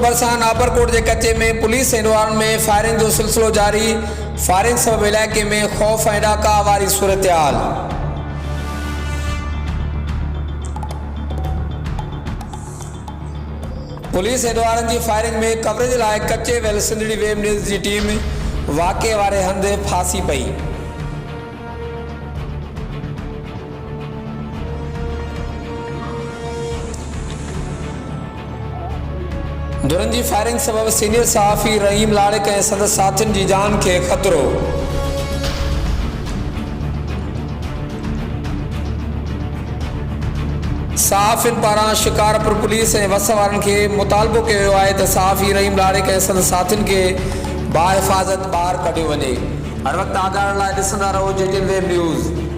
भरिसां नाबरकोट के कच्चे में पुलिस एनवायरन में फायरिंग जो सिलसिलो जारी। फायरिंग सबब इलाके में खौफ ऐं ॾाका वारी सूरत-हाल। पुलिस एनवायरन की फायरिंग में कवरेज लाइ कच्चे वेल सिंधड़ी वेब न्यूज़ की टीम वाक़े वारे हंधि फांसी पई। दुरन की फायरिंग सबब सीनियर सहाफ़ी रहीम लाड़िक ऐं संदसि साथियुनि जी जान के ख़तरो। सहाफ़ियुनि पारां शिकारपुर पुलिस ऐं वस वारनि खे मुतालबो कयो वियो आहे त सहाफ़ी रहीम लाड़िक ऐं संदसि साथियुनि खे बाहिफ़ाज़त ॿाहिरि कढियो वञे। हर वक़्तु आगाह लाइ ॾिसंदा रहो JTN वेब न्यूज़।